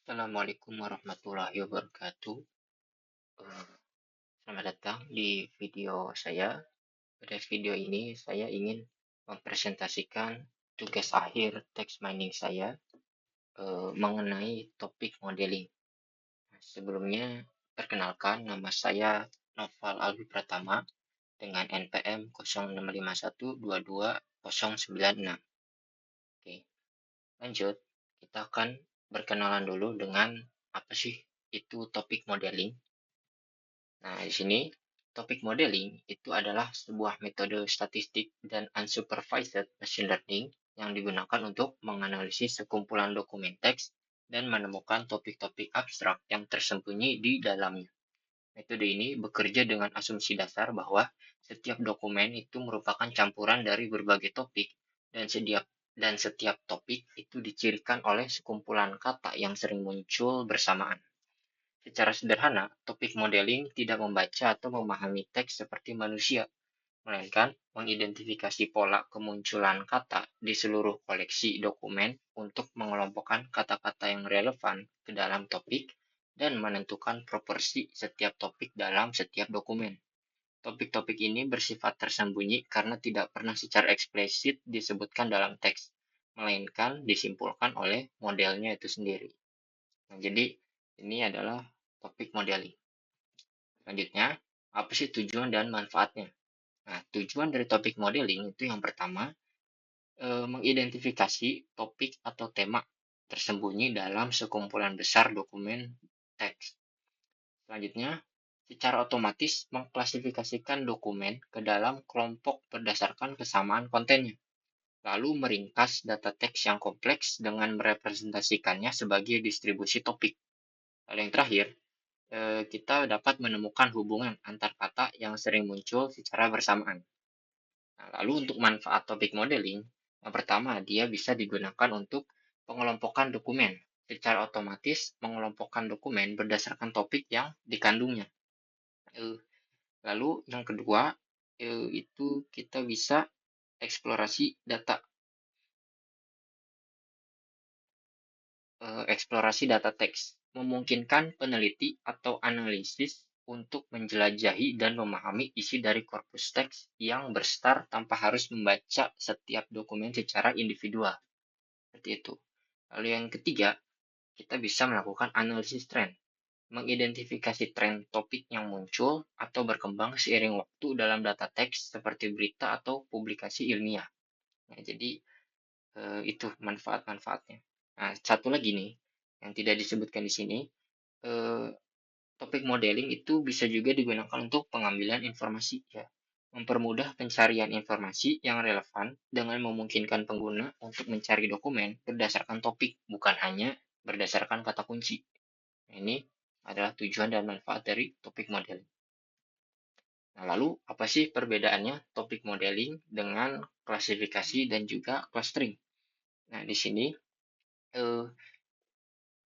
Assalamualaikum warahmatullahi wabarakatuh. Eh, Selamat datang di video saya. Pada video ini saya ingin mempresentasikan tugas akhir text mining saya mengenai topik modeling. Sebelumnya, perkenalkan nama saya Noval Alwi Pratama dengan NPM 0651220096. Oke, lanjut. Kita akan berkenalan dulu dengan apa sih itu topik modeling. Nah, di sini topik modeling itu adalah sebuah metode statistik dan unsupervised machine learning yang digunakan untuk menganalisis sekumpulan dokumen teks dan menemukan topik-topik abstrak yang tersembunyi di dalamnya. Metode ini bekerja dengan asumsi dasar bahwa setiap dokumen itu merupakan campuran dari berbagai topik dan setiap topik itu dicirikan oleh sekumpulan kata yang sering muncul bersamaan. Secara sederhana, topik modeling tidak membaca atau memahami teks seperti manusia, melainkan mengidentifikasi pola kemunculan kata di seluruh koleksi dokumen untuk mengelompokkan kata-kata yang relevan ke dalam topik dan menentukan proporsi setiap topik dalam setiap dokumen. Topik-topik ini bersifat tersembunyi karena tidak pernah secara eksplisit disebutkan dalam teks, melainkan disimpulkan oleh modelnya itu sendiri. Nah, jadi ini adalah topik modeling. Selanjutnya, apa sih tujuan dan manfaatnya? Nah, tujuan dari topik modeling itu yang pertama, mengidentifikasi topik atau tema tersembunyi dalam sekumpulan besar dokumen teks. Selanjutnya, secara otomatis mengklasifikasikan dokumen ke dalam kelompok berdasarkan kesamaan kontennya, lalu meringkas data teks yang kompleks dengan merepresentasikannya sebagai distribusi topik. Lalu yang terakhir, kita dapat menemukan hubungan antar kata yang sering muncul secara bersamaan. Nah, lalu untuk manfaat topik modeling, yang pertama dia bisa digunakan untuk pengelompokan dokumen. Secara otomatis mengelompokkan dokumen berdasarkan topik yang dikandungnya. Lalu yang kedua, itu kita bisa eksplorasi data. Eksplorasi data teks memungkinkan peneliti atau analisis untuk menjelajahi dan memahami isi dari korpus teks yang besar tanpa harus membaca setiap dokumen secara individual. Seperti itu. Lalu yang ketiga, kita bisa melakukan analisis tren, mengidentifikasi tren topik yang muncul atau berkembang seiring waktu dalam data teks seperti berita atau publikasi ilmiah. Nah, jadi itu manfaat-manfaatnya. Nah, satu lagi nih yang tidak disebutkan di sini, topik modeling itu bisa juga digunakan untuk pengambilan informasi ya, mempermudah pencarian informasi yang relevan dengan memungkinkan pengguna untuk mencari dokumen berdasarkan topik, bukan hanya berdasarkan kata kunci. Nah, ini adalah tujuan dan manfaat dari topik modeling. Nah, lalu apa sih perbedaannya topik modeling dengan klasifikasi dan juga clustering? Nah, di sini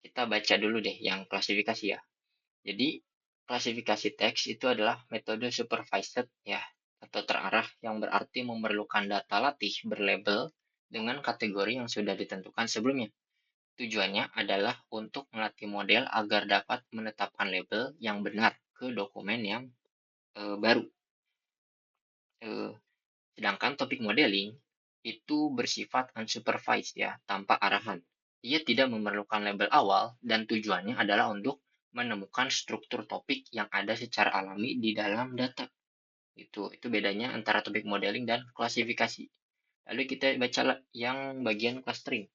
kita baca dulu deh yang klasifikasi ya. Jadi, klasifikasi teks itu adalah metode supervised ya, atau terarah yang berarti memerlukan data latih berlabel dengan kategori yang sudah ditentukan sebelumnya. Tujuannya adalah untuk melatih model agar dapat menetapkan label yang benar ke dokumen yang baru. Sedangkan topik modeling itu bersifat unsupervised ya, tanpa arahan. Ia tidak memerlukan label awal dan tujuannya adalah untuk menemukan struktur topik yang ada secara alami di dalam data. Itu bedanya antara topik modeling dan klasifikasi. Lalu kita baca yang bagian clustering.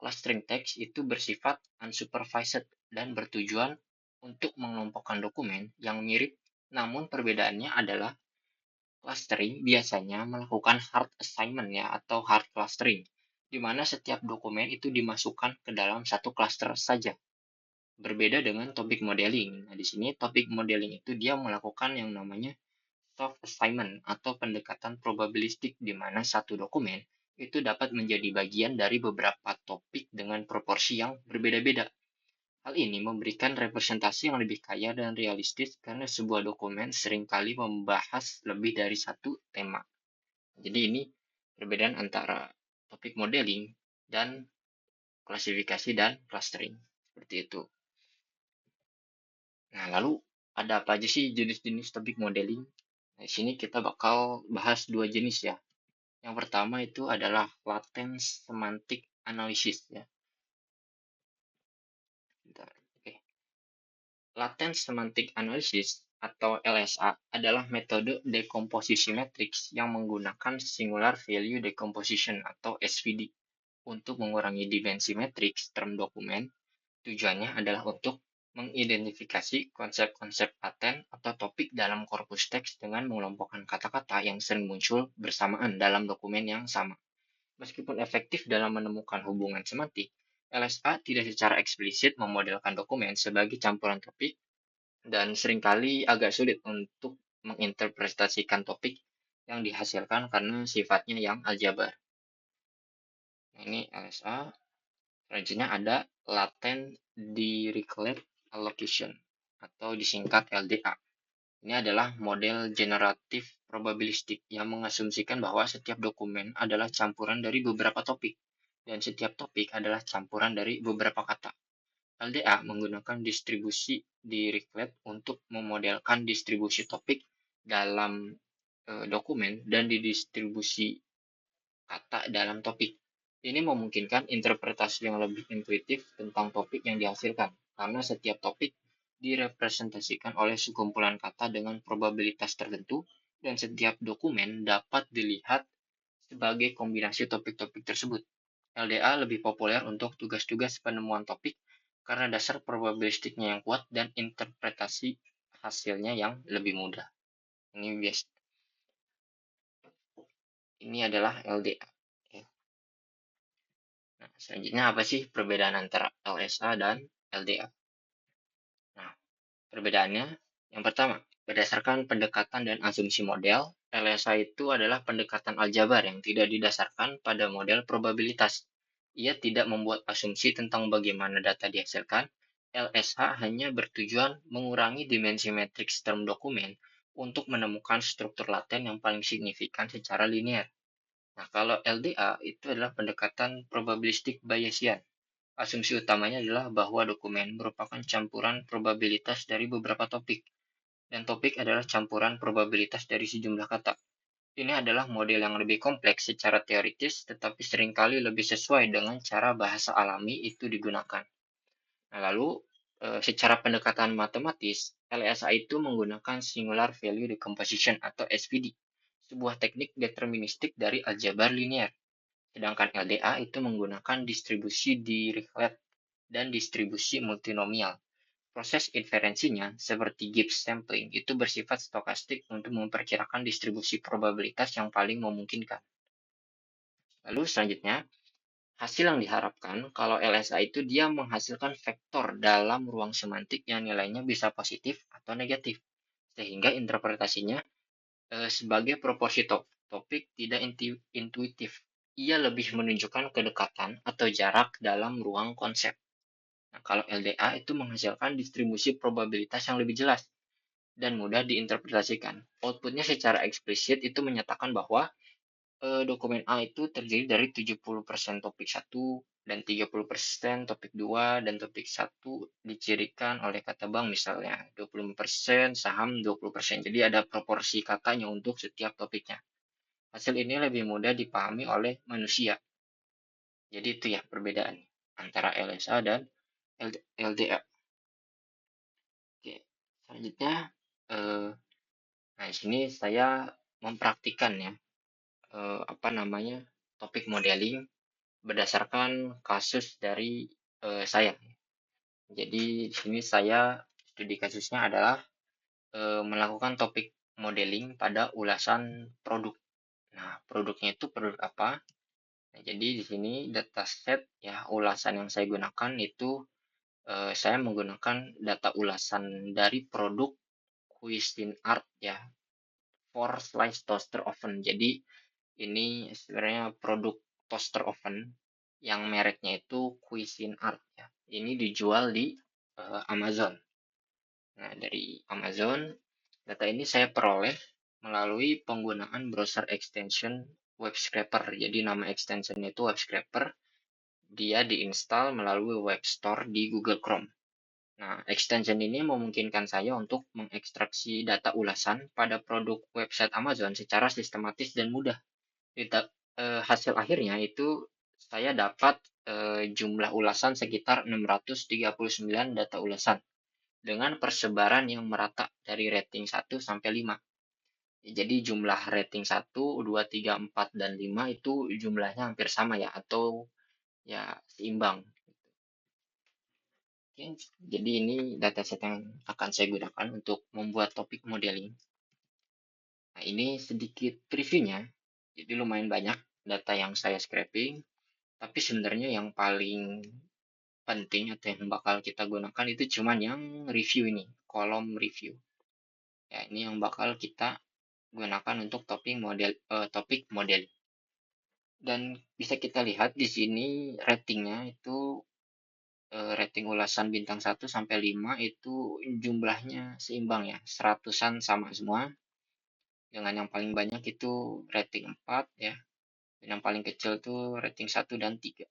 Clustering text itu bersifat unsupervised dan bertujuan untuk mengelompokkan dokumen yang mirip, namun perbedaannya adalah clustering biasanya melakukan hard assignment ya atau hard clustering, di mana setiap dokumen itu dimasukkan ke dalam satu cluster saja. Berbeda dengan topik modeling. Nah, di sini topik modeling itu dia melakukan yang namanya soft assignment atau pendekatan probabilistik di mana satu dokumen itu dapat menjadi bagian dari beberapa topik dengan proporsi yang berbeda-beda. Hal ini memberikan representasi yang lebih kaya dan realistis karena sebuah dokumen seringkali membahas lebih dari satu tema. Jadi ini perbedaan antara topik modeling dan klasifikasi dan clustering. seperti itu. Nah, lalu ada apa aja sih jenis-jenis topik modeling? Nah, di sini kita bakal bahas dua jenis ya. Yang pertama itu adalah latent semantic analysis ya. Bentar, oke. Latent semantic analysis atau LSA adalah metode dekomposisi matriks yang menggunakan singular value decomposition atau SVD untuk mengurangi dimensi matriks term dokumen. Tujuannya adalah untuk mengidentifikasi konsep-konsep paten atau topik dalam korpus teks dengan mengelompokkan kata-kata yang sering muncul bersamaan dalam dokumen yang sama. Meskipun efektif dalam menemukan hubungan semantik, LSA tidak secara eksplisit memodelkan dokumen sebagai campuran topik dan seringkali agak sulit untuk menginterpretasikan topik yang dihasilkan karena sifatnya yang aljabar. Nah, ini LSA. Selanjutnya ada latent Dirichlet allocation atau disingkat LDA. Ini adalah model generatif probabilistik yang mengasumsikan bahwa setiap dokumen adalah campuran dari beberapa topik dan setiap topik adalah campuran dari beberapa kata. LDA menggunakan distribusi Dirichlet untuk memodelkan distribusi topik dalam dokumen dan didistribusi kata dalam topik. Ini memungkinkan interpretasi yang lebih intuitif tentang topik yang dihasilkan, karena setiap topik direpresentasikan oleh sekumpulan kata dengan probabilitas tertentu, dan setiap dokumen dapat dilihat sebagai kombinasi topik-topik tersebut. LDA lebih populer untuk tugas-tugas penemuan topik karena dasar probabilistiknya yang kuat dan interpretasi hasilnya yang lebih mudah. Ini adalah LDA. Nah, selanjutnya apa sih perbedaan antara LSA dan LDA? Nah, perbedaannya yang pertama, berdasarkan pendekatan dan asumsi model, LSA itu adalah pendekatan aljabar yang tidak didasarkan pada model probabilitas. Ia tidak membuat asumsi tentang bagaimana data dihasilkan. LSA hanya bertujuan mengurangi dimensi matriks term dokumen untuk menemukan struktur laten yang paling signifikan secara linear. Nah, kalau LDA itu adalah pendekatan probabilistik Bayesian. Asumsi utamanya adalah bahwa dokumen merupakan campuran probabilitas dari beberapa topik, dan topik adalah campuran probabilitas dari sejumlah kata. Ini adalah model yang lebih kompleks secara teoritis, tetapi seringkali lebih sesuai dengan cara bahasa alami itu digunakan. Nah, lalu, secara pendekatan matematis, LSA itu menggunakan Singular Value Decomposition atau SVD, sebuah teknik deterministik dari aljabar linear. Sedangkan LDA itu menggunakan distribusi Dirichlet dan distribusi multinomial. Proses inferensinya, seperti Gibbs sampling, itu bersifat stokastik untuk memperkirakan distribusi probabilitas yang paling memungkinkan. Lalu selanjutnya, hasil yang diharapkan kalau LSA itu dia menghasilkan vektor dalam ruang semantik yang nilainya bisa positif atau negatif, sehingga interpretasinya sebagai proporsi topik tidak intuitif. Ia lebih menunjukkan kedekatan atau jarak dalam ruang konsep. Nah, kalau LDA itu menghasilkan distribusi probabilitas yang lebih jelas dan mudah diinterpretasikan. Outputnya secara eksplisit itu menyatakan bahwa dokumen A itu terdiri dari 70% topik 1 dan 30% topik 2 dan topik 1 dicirikan oleh kata bank misalnya 25% saham 20%. Jadi ada proporsi katanya untuk setiap topiknya. Hasil ini lebih mudah dipahami oleh manusia. Jadi itu ya perbedaan antara LSA dan LDA. Oke, selanjutnya nah di sini saya mempraktikkan ya topik modeling berdasarkan kasus dari saya. Jadi di sini saya studi kasusnya adalah melakukan topik modeling pada ulasan produk. Nah, produknya itu produk apa? Nah, jadi di sini dataset ya ulasan yang saya gunakan itu saya menggunakan data ulasan dari produk Cuisine Art ya, 4-slice toaster oven. Jadi ini sebenarnya produk toaster oven yang mereknya itu Cuisine Art ya. Ini dijual di Amazon. Nah, dari Amazon, data ini saya peroleh melalui penggunaan browser extension web scraper. Jadi nama extension itu web scraper. dia diinstal melalui web store di Google Chrome. Nah, extension ini memungkinkan saya untuk mengekstraksi data ulasan pada produk website Amazon secara sistematis dan mudah. Hasil akhirnya itu saya dapat jumlah ulasan sekitar 639 data ulasan dengan persebaran yang merata dari rating 1 sampai 5. Jadi jumlah rating 1, 2, 3, 4, dan 5 itu jumlahnya hampir sama ya, atau ya seimbang. Oke, jadi ini dataset yang akan saya gunakan untuk membuat topik modeling. Nah, ini sedikit previewnya. Jadi lumayan banyak data yang saya scraping, tapi sebenarnya yang paling penting atau yang bakal kita gunakan itu cuman yang review ini, kolom review. Ya, ini yang bakal kita gunakan untuk topik model. Dan bisa kita lihat di sini ratingnya itu rating ulasan bintang 1 sampai 5 itu jumlahnya seimbang ya, seratusan sama semua. Dengan yang paling banyak itu rating 4 ya, dan yang paling kecil itu rating 1 dan 3.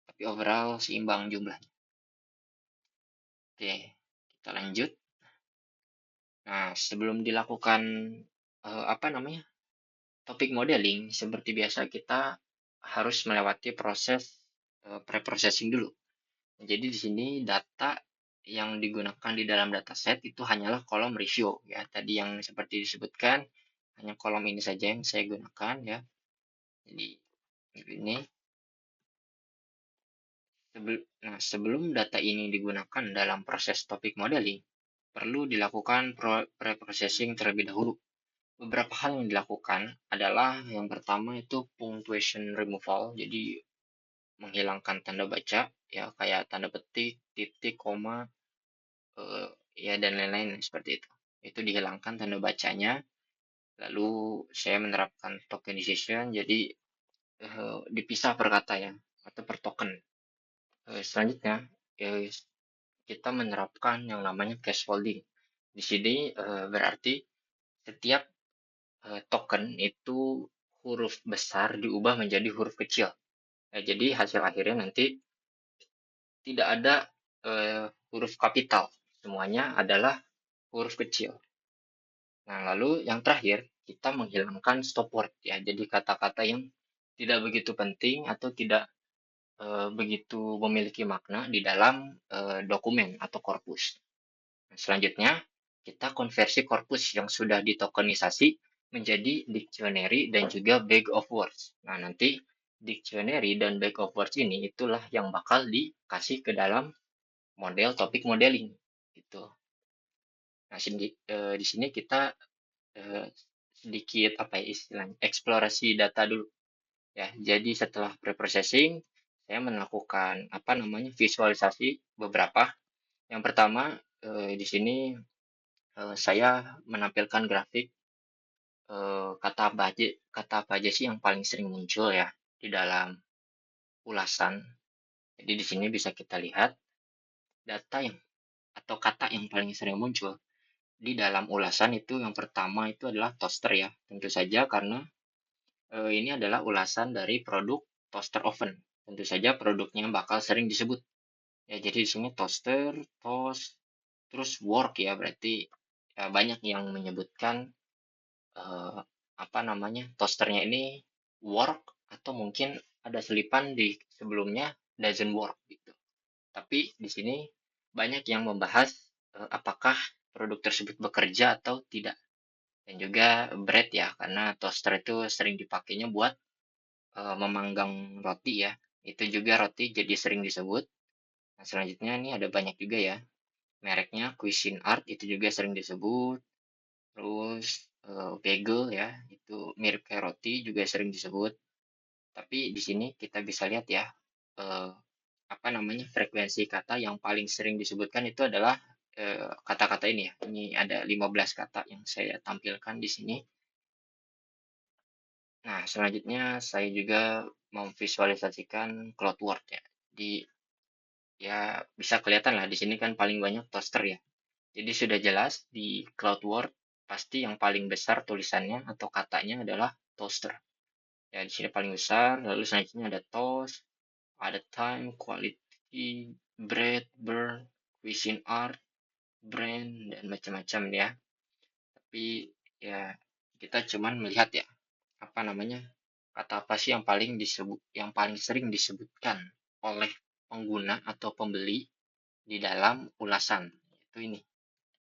Tapi overall seimbang jumlahnya. Oke, kita lanjut. Nah, sebelum dilakukan topik modeling, seperti biasa kita harus melewati proses preprocessing dulu. Jadi di sini data yang digunakan di dalam dataset itu hanyalah kolom review ya. Tadi yang seperti disebutkan hanya kolom ini saja yang saya gunakan ya. Jadi ini sebelum data ini digunakan dalam proses topik modeling, perlu dilakukan preprocessing terlebih dahulu. Beberapa hal yang dilakukan adalah yang pertama itu punctuation removal, jadi menghilangkan tanda baca ya, kayak tanda petik, titik, koma, ya dan lain-lain seperti itu. Itu dihilangkan tanda bacanya. Lalu saya menerapkan tokenization, jadi dipisah per kata ya, atau per token. Selanjutnya kita menerapkan yang namanya scaffolding. Di sini berarti setiap token itu huruf besar diubah menjadi huruf kecil. Jadi hasil akhirnya nanti tidak ada huruf kapital, semuanya adalah huruf kecil. Nah, lalu yang terakhir, kita menghilangkan stop word ya. Jadi kata-kata yang tidak begitu penting atau tidak begitu memiliki makna di dalam dokumen atau korpus. Nah, selanjutnya, kita konversi korpus yang sudah ditokenisasi menjadi dictionary dan juga bag of words. Nah, nanti dictionary dan bag of words ini itulah yang bakal dikasih ke dalam model topik modeling gitu. Nah, di sini kita sedikit apa ya istilahnya eksplorasi data dulu ya. Jadi setelah preprocessing saya melakukan visualisasi beberapa. Yang pertama di sini saya menampilkan grafik kata apa aja sih yang paling sering muncul ya di dalam ulasan. Jadi di sini bisa kita lihat data yang atau kata yang paling sering muncul di dalam ulasan itu yang pertama itu adalah toaster ya. Tentu saja karena ini adalah ulasan dari produk toaster oven. Tentu saja produknya bakal sering disebut. Ya, jadi di sini toaster, toast, terus work ya, berarti ya banyak yang menyebutkan toasternya ini work atau mungkin ada selipan di sebelumnya doesn't work gitu. Tapi di sini banyak yang membahas apakah produk tersebut bekerja atau tidak. Dan juga bread ya, karena toaster itu sering dipakainya buat memanggang roti ya. Itu juga roti jadi sering disebut. Nah, selanjutnya ini ada banyak juga ya. Mereknya Cuisine Art itu juga sering disebut. Terus bagel ya, itu mirip kayak roti juga sering disebut. Tapi di sini kita bisa lihat ya, eh, frekuensi kata yang paling sering disebutkan itu adalah kata-kata ini ya. Ini ada 15 kata yang saya tampilkan di sini. Nah, selanjutnya saya juga memvisualisasikan CloudWord ya. Jadi ya bisa kelihatan lah di sini kan paling banyak toaster ya. Jadi sudah jelas di CloudWord pasti yang paling besar tulisannya atau katanya adalah toaster. Ya di sini paling besar, lalu selanjutnya ada toast, Ada time, quality, breadth, burn, cuisine art, brand, dan macam-macam ya. Tapi ya kita cuman melihat ya, apa namanya, kata apa sih yang paling sering disebutkan oleh pengguna atau pembeli di dalam ulasan. Itu ini.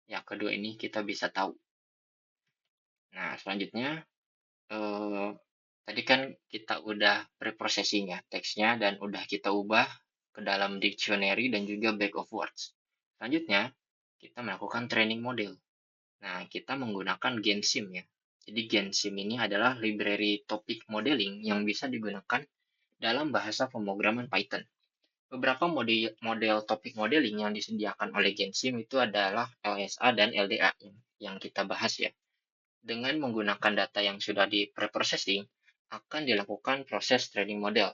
Yang kedua ini kita bisa tahu. Nah, selanjutnya eh, tadi kan kita udah preprocessing ya teksnya dan udah kita ubah ke dalam dictionary dan juga back of words. Selanjutnya, kita melakukan training model. Nah, kita menggunakan GenSim ya. Jadi GenSim ini adalah library topic modeling yang bisa digunakan dalam bahasa pemrograman Python. Beberapa model topik modeling yang disediakan oleh GenSim itu adalah LSA dan LDA yang kita bahas ya. Dengan menggunakan data yang sudah di preprocessing, akan dilakukan proses training model.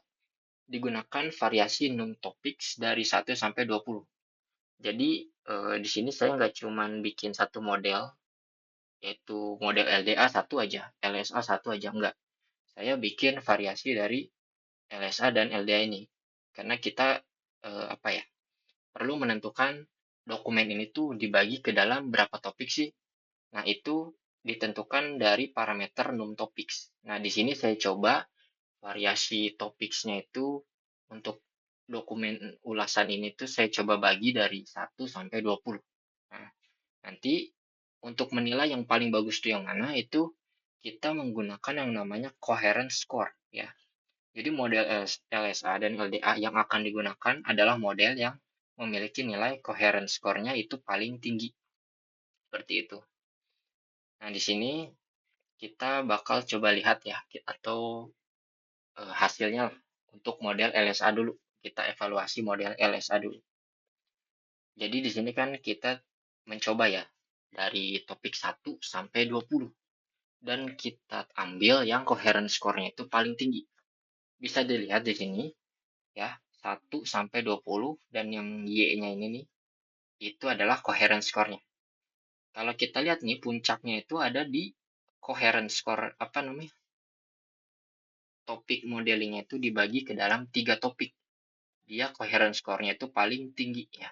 Digunakan variasi num topics dari 1 sampai 20. Jadi di sini saya nggak cuma bikin satu model, yaitu model LDA satu aja, LSA satu aja, enggak. Saya bikin variasi dari LSA dan LDA ini. Karena kita apa ya, perlu menentukan dokumen ini tuh dibagi ke dalam berapa topik sih. Nah, itu ditentukan dari parameter numTopics. Nah, di sini saya coba variasi topicsnya itu untuk dokumen ulasan ini tuh saya coba bagi dari 1 sampai 20. Nah, nanti untuk menilai yang paling bagus itu yang mana itu kita menggunakan yang namanya coherence score ya. Jadi model LSA dan LDA yang akan digunakan adalah model yang memiliki nilai coherence score-nya itu paling tinggi. Seperti itu. Nah, di sini kita bakal coba lihat ya, atau hasilnya untuk model LSA dulu. Kita evaluasi model LSA dulu. Jadi di sini kan kita mencoba ya, dari topik 1 sampai 20. Dan kita ambil yang coherence score-nya itu paling tinggi. Bisa dilihat di sini ya, 1 sampai 20 dan yang Y-nya ini nih, itu adalah coherence score-nya. Kalau kita lihat nih, puncaknya itu ada di coherence score, apa namanya, topik modelingnya itu dibagi ke dalam 3 topik. Dia coherence score-nya itu paling tinggi ya,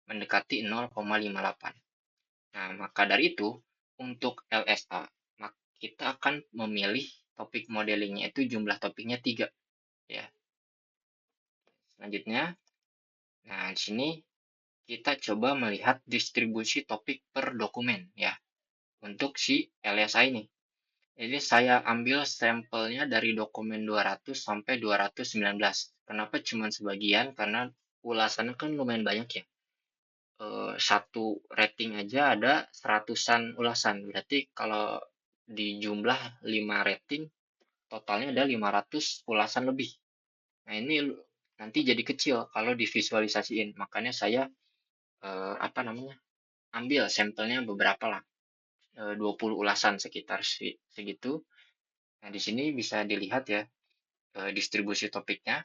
mendekati 0,58. Nah, maka dari itu, untuk LSA, kita akan memilih topik modelingnya itu jumlah topiknya 3 ya. Selanjutnya, nah di sini kita coba melihat distribusi topik per dokumen ya untuk si LSA ini. Jadi saya ambil sampelnya dari dokumen 200 sampai 219. Kenapa cuma sebagian? Karena ulasannya kan lumayan banyak ya. Satu rating aja ada seratusan ulasan. Berarti kalau di jumlah 5 rating, totalnya ada 500 ulasan lebih. Nah, ini nanti jadi kecil kalau divisualisasiin. Makanya saya apa namanya? Ambil sampelnya beberapa lah. 20 ulasan sekitar segitu. Nah, di sini bisa dilihat ya distribusi topiknya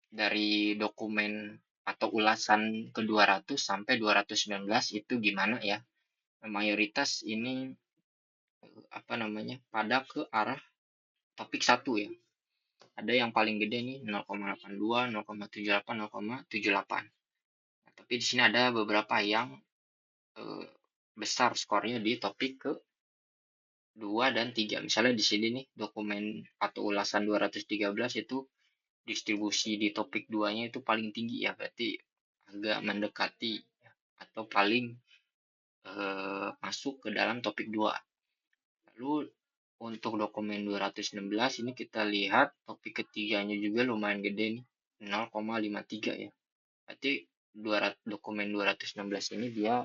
dari dokumen atau ulasan ke 200 sampai 219 itu gimana ya. Mayoritas ini apa namanya pada ke arah topik satu ya. Ada yang paling gede nih 0,82, 0,78, 0,78. Nah, tapi di sini ada beberapa yang eh, besar skornya di topik ke 2 dan 3. Misalnya di sini nih dokumen atau ulasan 213 itu distribusi di topik 2-nya itu paling tinggi ya, berarti agak mendekati atau paling masuk ke dalam topik 2. Lalu untuk dokumen 216 ini kita lihat topik ketiganya juga lumayan gede nih, 0,53 ya. Berarti dokumen 216 ini dia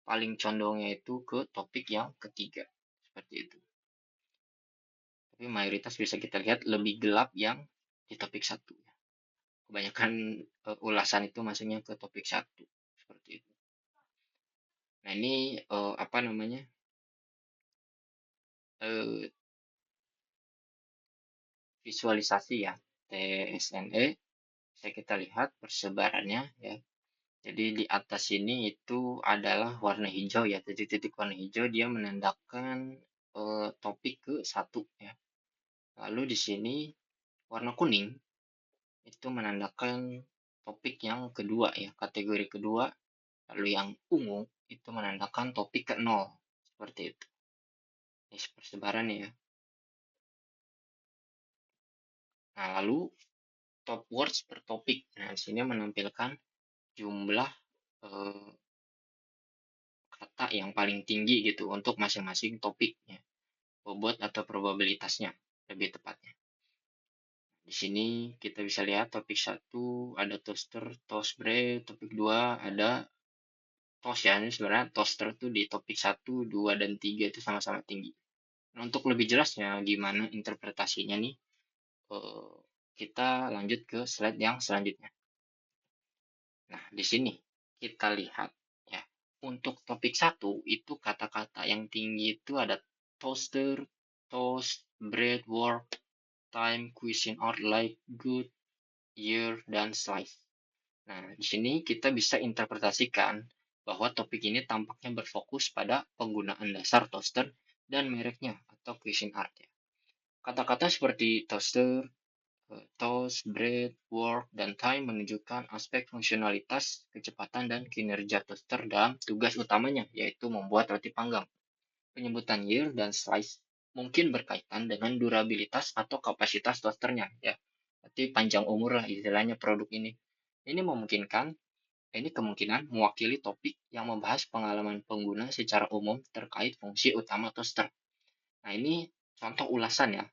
paling condongnya itu ke topik yang ketiga. Seperti itu. Tapi mayoritas bisa kita lihat lebih gelap yang di topik 1. Kebanyakan ulasan itu masuknya ke topik 1. Seperti itu. Nah, ini apa namanya? Visualisasi ya, TSNE. Bisa kita lihat persebarannya ya. Jadi di atas ini itu adalah warna hijau ya, titik-titik warna hijau dia menandakan topik ke 1 ya. Lalu di sini warna kuning itu menandakan topik yang kedua ya, kategori kedua. Lalu yang ungu itu menandakan topik ke-0. Seperti itu. Ini persebaran ya. Nah, lalu top words per topik. Nah, di sini menampilkan jumlah eh, kata yang paling tinggi gitu untuk masing-masing topiknya. Bobot atau probabilitasnya lebih tepatnya. Di sini kita bisa lihat topik 1 ada toaster, toast bread, topik 2 ada toast ya. Ini sebenarnya toaster tuh di topik 1, 2 dan 3 itu sama-sama tinggi. Nah, untuk lebih jelasnya gimana interpretasinya nih, eh, kita lanjut ke slide yang selanjutnya. Nah, di sini kita lihat ya. Untuk topik 1 itu kata-kata yang tinggi itu ada toaster, toast, bread, work, time, question out, like, good, year, dan slice. Nah, di sini kita bisa interpretasikan bahwa topik ini tampaknya berfokus pada penggunaan dasar toaster dan mereknya atau question art ya. Kata-kata seperti toaster, toast, bread, work, dan time menunjukkan aspek fungsionalitas, kecepatan, dan kinerja toaster dalam tugas utamanya, yaitu membuat roti panggang. Penyebutan year dan slice mungkin berkaitan dengan durabilitas atau kapasitas toasternya, ya. Berarti panjang umur lah istilahnya produk ini. Ini memungkinkan, ini kemungkinan mewakili topik yang membahas pengalaman pengguna secara umum terkait fungsi utama toaster. Nah, ini contoh ulasan ya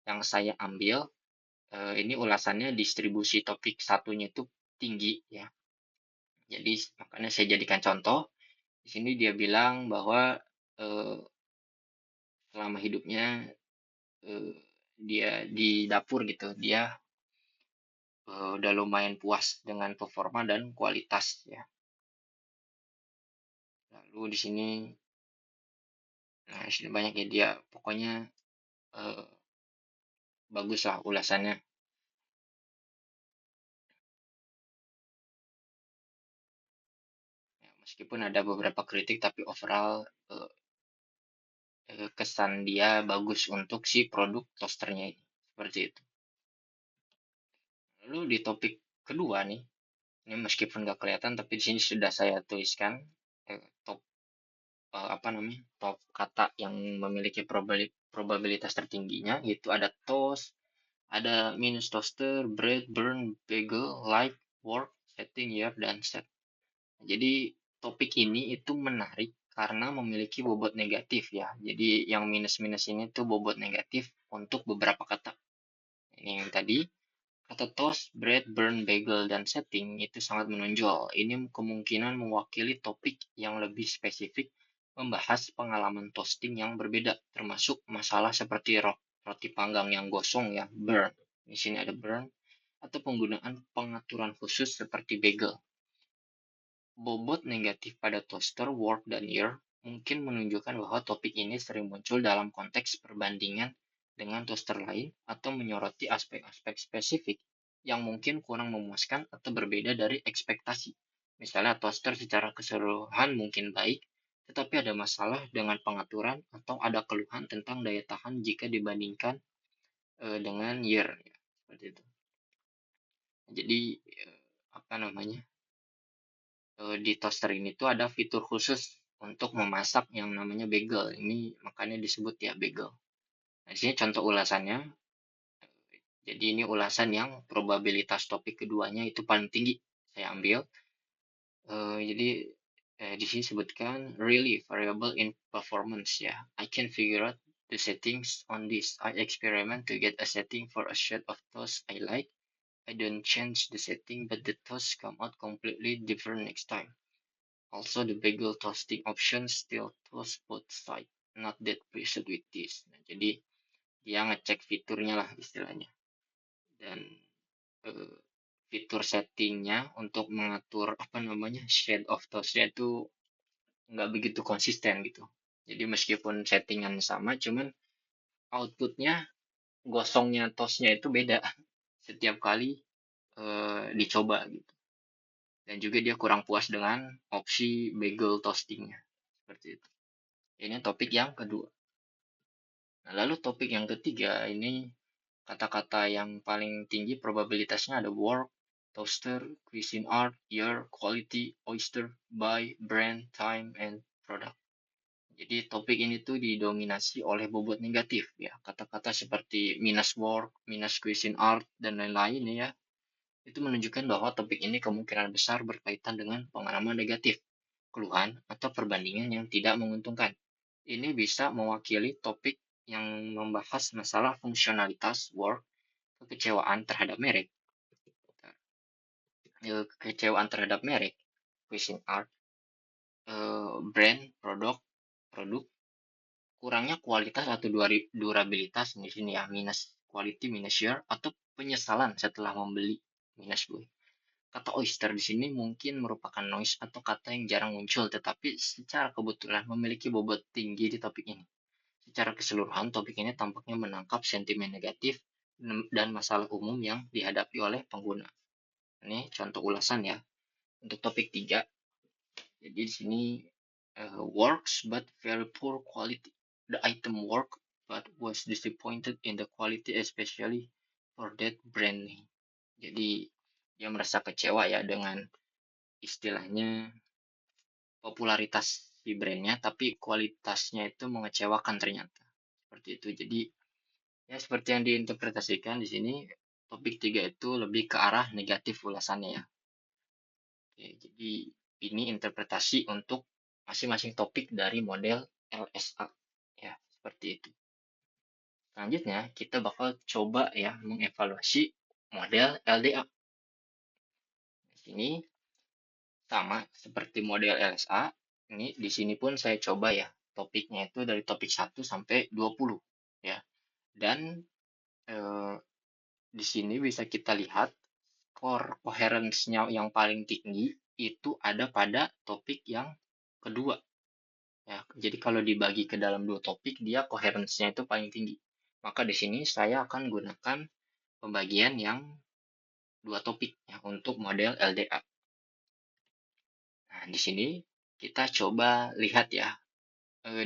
yang saya ambil. Ini ulasannya distribusi topik satunya itu tinggi ya. Jadi makanya saya jadikan contoh. Di sini dia bilang bahwa eh, selama hidupnya eh, dia di dapur gitu, dia udah lumayan puas dengan performa dan kualitas ya. Lalu di sini, nah di sini banyak ya dia, pokoknya eh, bagus lah ulasannya. Ya, meskipun ada beberapa kritik, tapi overall kesan dia bagus untuk si produk toasternya ini. Seperti itu. Lalu di topik kedua nih, ini meskipun nggak kelihatan, tapi di sini sudah saya tuliskan top apa namanya top kata yang memiliki probabilitas tertingginya, yaitu ada toast, ada minus toaster, bread, burn, bagel, like, work, setting, year, dan set. Jadi topik ini itu menarik karena memiliki bobot negatif ya. Jadi yang minus-minus ini tuh bobot negatif untuk beberapa kata. Ini yang tadi kata toast, bread, burn, bagel, dan setting itu sangat menonjol. Ini kemungkinan mewakili topik yang lebih spesifik, membahas pengalaman toasting yang berbeda, termasuk masalah seperti roti panggang yang gosong ya, burn. Di sini ada burn, atau penggunaan pengaturan khusus seperti bagel. Bobot negatif pada toaster, work, dan year mungkin menunjukkan bahwa topik ini sering muncul dalam konteks perbandingan dengan toaster lain atau menyoroti aspek-aspek spesifik yang mungkin kurang memuaskan atau berbeda dari ekspektasi. Misalnya toaster secara keseluruhan mungkin baik, tetapi ada masalah dengan pengaturan atau ada keluhan tentang daya tahan jika dibandingkan dengan year. Ya, seperti itu. Jadi apa namanya? Di toaster ini tuh ada fitur khusus untuk memasak yang namanya bagel. Ini makanya disebut ya bagel. Nah, di sini contoh ulasannya. Jadi ini ulasan yang probabilitas topik keduanya itu paling tinggi. Saya ambil. Jadi di sini sebutkan really variable in performance ya. I can figure out the settings on this. I experiment to get a setting for a shade of toast I like. I don't change the setting, but the toast come out completely different next time. Also, the bagel toasting option still toast both sides. Not that pleased with this. Nah, jadi dia ngecek fiturnya lah istilahnya. Dan uh, fitur settingnya untuk mengatur apa namanya shade of toastnya itu nggak begitu konsisten gitu. Jadi meskipun settingan sama, cuman outputnya gosongnya toastnya itu beda setiap kali dicoba gitu. Dan juga dia kurang puas dengan opsi bagel toastingnya seperti itu. Ini topik yang kedua. Nah, lalu topik yang ketiga ini Kata-kata yang paling tinggi probabilitasnya ada work, toaster, cuisine art, year, quality, oyster, buy, brand, time, and product. Jadi topik ini tuh didominasi oleh bobot negatif ya. Kata-kata seperti minus work, minus cuisine art, dan lain-lain ya. Itu menunjukkan bahwa topik ini kemungkinan besar berkaitan dengan pengalaman negatif, keluhan, atau perbandingan yang tidak menguntungkan. Ini bisa mewakili topik yang membahas masalah fungsionalitas work, kekecewaan terhadap merek, cuisine art, brand, produk, kurangnya kualitas atau durabilitas di sini ya, minus quality, minus year, atau penyesalan setelah membeli, minus gue. Kata oyster di sini mungkin merupakan noise atau kata yang jarang muncul, tetapi secara kebetulan memiliki bobot tinggi di topik ini. Secara keseluruhan, topik ini tampaknya menangkap sentimen negatif dan masalah umum yang dihadapi oleh pengguna. Ini contoh ulasan ya. Untuk topik 3, jadi di sini works but very poor quality. The item worked but was disappointed in the quality, especially for that brand name. Jadi dia merasa kecewa ya dengan istilahnya popularitas si brandnya, tapi kualitasnya itu mengecewakan ternyata. Seperti itu. Jadi ya seperti yang diinterpretasikan di sini, topik 3 itu lebih ke arah negatif ulasannya ya. Oke, jadi ini interpretasi untuk masing-masing topik dari model LSA. Ya, seperti itu. Selanjutnya, kita bakal coba ya mengevaluasi model LDA. Di sini sama seperti model LSA. Ini di sini pun saya coba ya topiknya itu dari topik 1 sampai 20 ya. Dan di sini bisa kita lihat core coherence-nya yang paling tinggi itu ada pada topik yang kedua. Ya, jadi kalau dibagi ke dalam dua topik, dia coherence-nya itu paling tinggi. Maka di sini saya akan gunakan pembagian yang dua topik ya untuk model LDA. Nah, di sini kita coba lihat ya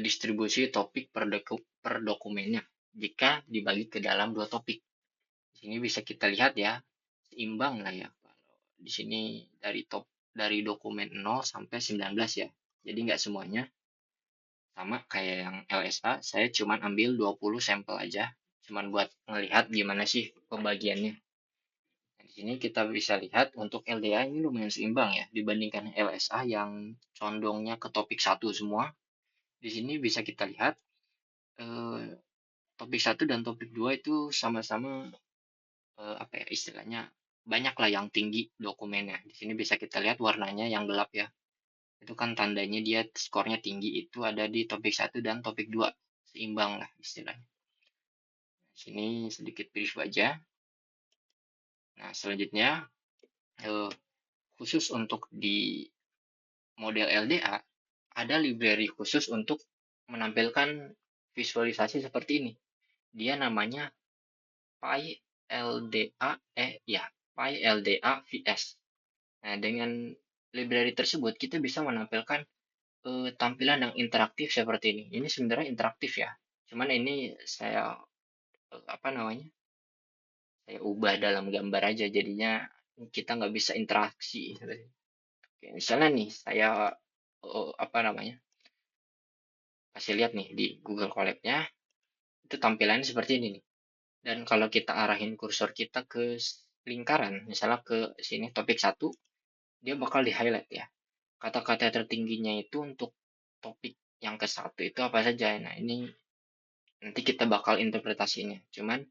distribusi topik per dokumennya jika dibagi ke dalam dua topik. Di sini bisa kita lihat ya, seimbang lah ya. Di sini dari dokumen 0 sampai 19 ya. Jadi nggak semuanya sama kayak yang LSA, saya cuma ambil 20 sampel aja. Cuman buat melihat gimana sih pembagiannya. Nah, di sini kita bisa lihat untuk LDA ini lumayan seimbang ya dibandingkan LSA yang condongnya ke topik 1 semua. Di sini bisa kita lihat eh, topik 1 dan topik 2 itu sama-sama apa ya istilahnya banyak lah yang tinggi dokumennya. Di sini bisa kita lihat warnanya yang gelap ya. Itu kan tandanya dia skornya tinggi itu ada di topik 1 dan topik 2. Seimbang lah istilahnya. Di sini sedikit brief aja. Nah, selanjutnya khusus untuk di model LDA ada library khusus untuk menampilkan visualisasi seperti ini. Dia namanya PyLDA PyLDA VS. Nah, dengan library tersebut kita bisa menampilkan tampilan yang interaktif seperti ini. Ini sebenarnya interaktif ya. Cuman ini saya apa namanya? Saya ubah dalam gambar aja jadinya kita nggak bisa interaksi. Oke, misalnya nih saya apa namanya? Kasih lihat nih di Google Colab-nya itu tampilannya seperti ini nih. Dan kalau kita arahin kursor kita ke lingkaran, misalnya ke sini topik 1, dia bakal di-highlight ya. Kata-kata tertingginya itu untuk topik yang ke satu itu apa saja. Nah, ini nanti kita bakal interpretasinya. Cuman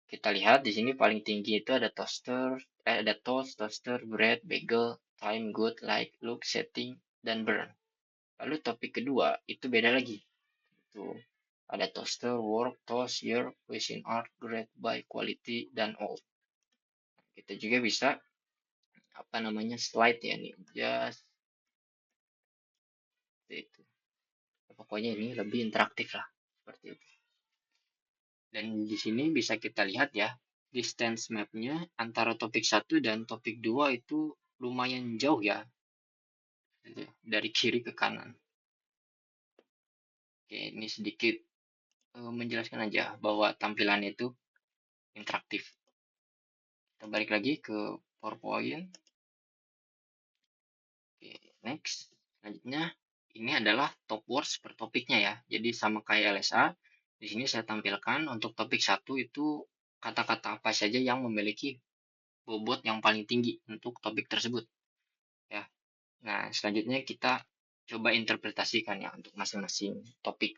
kita lihat di sini paling tinggi itu ada ada toaster, bread, bagel, time, good, like, look, setting, dan burn. Lalu topik kedua itu beda lagi. Itu ada toaster, work, toast, year, cuisine art, grade, by, quality, dan all. Kita juga bisa apa namanya slide ya nih, just itu. Pokoknya ini lebih interaktif lah seperti itu. Dan di sini bisa kita lihat ya, distance map-nya antara topik 1 dan topik 2 itu lumayan jauh ya, dari kiri ke kanan. Oke, ini sedikit menjelaskan aja bahwa tampilan itu interaktif. Kita balik lagi ke PowerPoint. Oke, next. Selanjutnya, ini adalah top words per topiknya ya. Jadi sama kayak LSA, di sini saya tampilkan untuk topik 1 itu kata-kata apa saja yang memiliki bobot yang paling tinggi untuk topik tersebut. Ya. Nah, selanjutnya kita coba interpretasikan ya untuk masing-masing topik.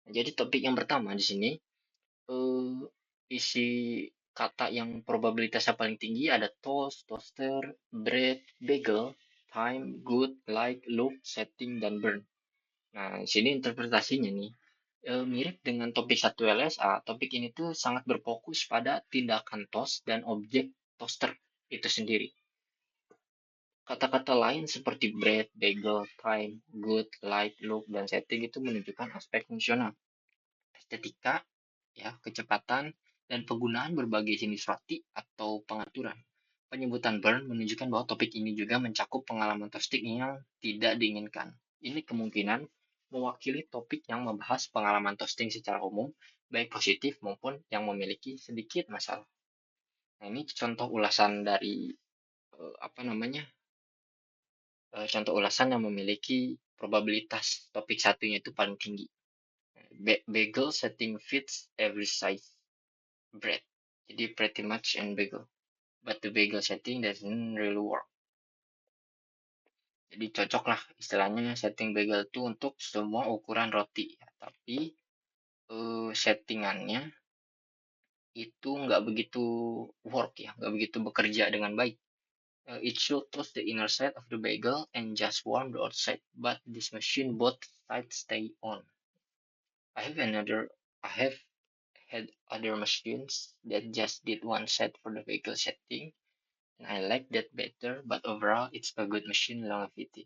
Jadi topik yang pertama di sini isi kata yang probabilitasnya paling tinggi ada toast, toaster, bread, bagel, time, good, like, look, setting, dan burn. Nah, di sini interpretasinya nih. Mirip dengan topik 1 LSA, topik ini tuh sangat berfokus pada tindakan toast dan objek toaster itu sendiri. Kata-kata lain seperti bread, bagel, time, good, light, look, dan setting itu menunjukkan aspek fungsional, estetika, ya, kecepatan, dan penggunaan berbagai jenis roti atau pengaturan. Penyebutan burn menunjukkan bahwa topik ini juga mencakup pengalaman toasting yang tidak diinginkan. Ini kemungkinan mewakili topik yang membahas pengalaman toasting secara umum, baik positif maupun yang memiliki sedikit masalah. Nah, ini contoh ulasan dari apa namanya? Contoh ulasan yang memiliki probabilitas topik satunya itu paling tinggi. Bagel setting fits every size bread. Jadi pretty much and bagel. But the bagel setting doesn't really work. Jadi cocok lah istilahnya setting bagel itu untuk semua ukuran roti. Ya. Tapi settingannya itu nggak begitu work ya, nggak begitu bekerja dengan baik. It should toast the inner side of the bagel and just warm the outside, but this machine both sides stay on. I have another, I have had other machines that just did one side for the bagel setting, and I like that better, but overall it's a good machine longevity.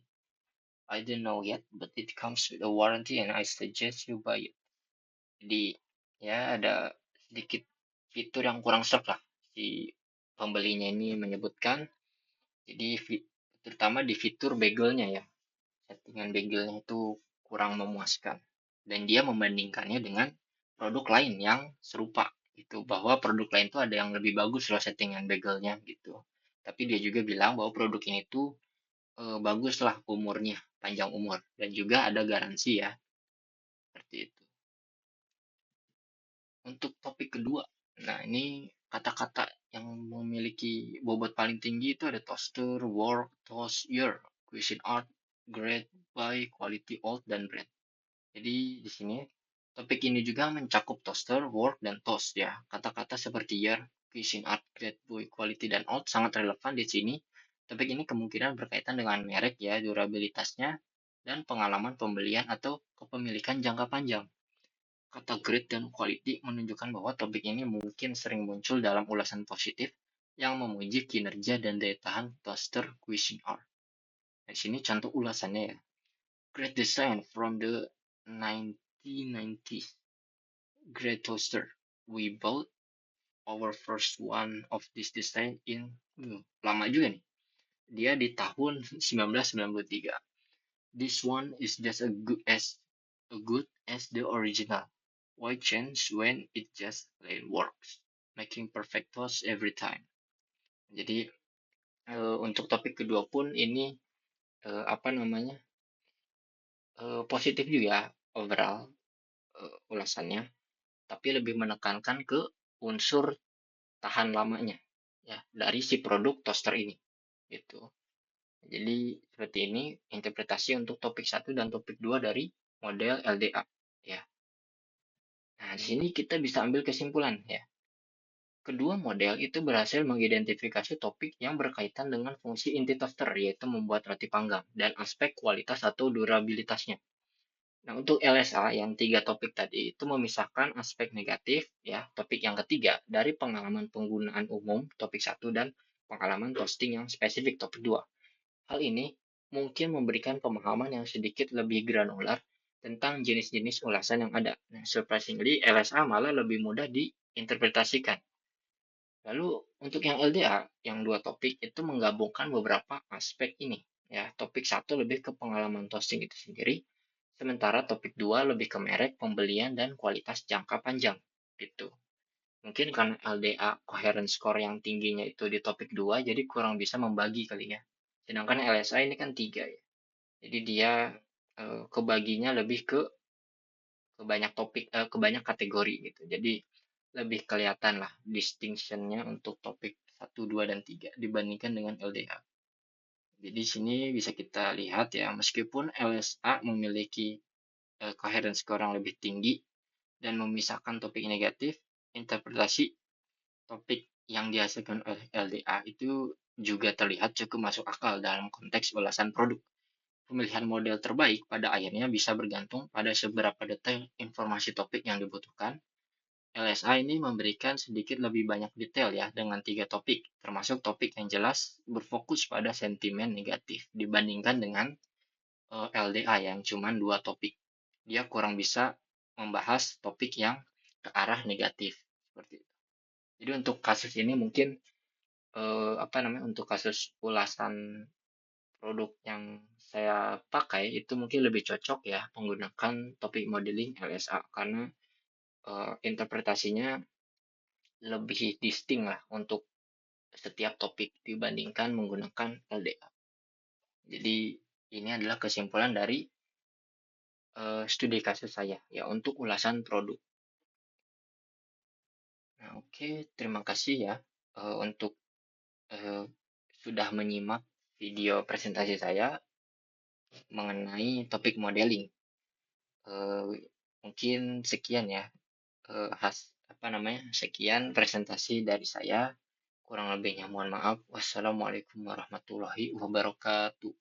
I don't know yet, but it comes with a warranty and I suggest you buy it. Jadi ya ada sedikit fitur yang kurang serp lah si pembelinya ini menyebutkan. Jadi terutama di fitur bagelnya ya, settingan bagelnya itu kurang memuaskan. Dan dia membandingkannya dengan produk lain yang serupa gitu, bahwa produk lain tuh ada yang lebih bagus loh settingan bagelnya gitu. Tapi dia juga bilang bahwa produk ini tuh bagus lah umurnya, panjang umur, dan juga ada garansi ya, seperti itu. Untuk topik kedua, nah ini kata-kata yang memiliki bobot paling tinggi itu ada toaster, work, toast, year, cuisine art, grade, buy, quality, old, dan brand. Jadi di sini topik ini juga mencakup toaster, work, dan toast ya. Kata-kata seperti year, cuisine art, grade, buy, quality, dan old sangat relevan di sini. Topik ini kemungkinan berkaitan dengan merek ya, durabilitasnya, dan pengalaman pembelian atau kepemilikan jangka panjang. Kata grade dan quality menunjukkan bahwa topik ini mungkin sering muncul dalam ulasan positif yang memuji kinerja dan daya tahan toaster Cuisinart art. Di sini contoh ulasannya ya. Great design from the 1990s. Great toaster. We bought our first one of this design in lama juga nih. Dia di tahun 1993. This one is just as good as the original. Why change when it just plain works? Making perfect toast every time. Jadi untuk topik kedua pun ini apa namanya positif juga overall ulasannya, tapi lebih menekankan ke unsur tahan lamanya ya dari si produk toaster ini gitu. Jadi seperti ini interpretasi untuk topik 1 dan topik 2 dari model LDA ya. Nah, di sini kita bisa ambil kesimpulan ya. Kedua model itu berhasil mengidentifikasi topik yang berkaitan dengan fungsi inti toaster, yaitu membuat roti panggang, dan aspek kualitas atau durabilitasnya. Nah, untuk LSA yang 3 topik tadi itu memisahkan aspek negatif, ya, topik yang ketiga, dari pengalaman penggunaan umum, topik 1, dan pengalaman toasting yang spesifik, topik 2. Hal ini mungkin memberikan pemahaman yang sedikit lebih granular tentang jenis-jenis ulasan yang ada. Nah, surprisingly, LSA malah lebih mudah diinterpretasikan. Lalu untuk yang LDA, yang 2 topik itu menggabungkan beberapa aspek ini. Ya, topik 1 lebih ke pengalaman toasting itu sendiri, sementara topik 2 lebih ke merek, pembelian, dan kualitas jangka panjang. Gitu. Mungkin karena LDA coherence score yang tingginya itu di topik 2, jadi kurang bisa membagi kali ya. Sedangkan LSA ini kan 3 ya. Jadi dia kebaginya lebih ke banyak topik, ke banyak kategori gitu. Jadi lebih kelihatan lah distinction-nya untuk topik 1, 2, dan 3 dibandingkan dengan LDA. Jadi di sini bisa kita lihat ya, meskipun LSA memiliki coherence score yang lebih tinggi dan memisahkan topik negatif, interpretasi topik yang dihasilkan oleh LDA itu juga terlihat cukup masuk akal dalam konteks ulasan produk. Pemilihan model terbaik pada akhirnya bisa bergantung pada seberapa detail informasi topik yang dibutuhkan. LSA ini memberikan sedikit lebih banyak detail ya dengan 3 topik, termasuk topik yang jelas berfokus pada sentimen negatif dibandingkan dengan LDA yang cuma 2 topik. Dia kurang bisa membahas topik yang ke arah negatif seperti itu. Jadi untuk kasus ini mungkin apa namanya, untuk kasus ulasan produk yang saya pakai itu mungkin lebih cocok ya menggunakan topik modeling LSA karena interpretasinya lebih distinct lah untuk setiap topik dibandingkan menggunakan LDA. Jadi ini adalah kesimpulan dari studi kasus saya ya untuk ulasan produk. Nah, oke, terima kasih ya untuk eh, sudah menyimak video presentasi saya mengenai topik modeling. Eh, Mungkin sekian ya, apa namanya, sekian presentasi dari saya. Kurang lebihnya mohon maaf. Wassalamualaikum warahmatullahi wabarakatuh.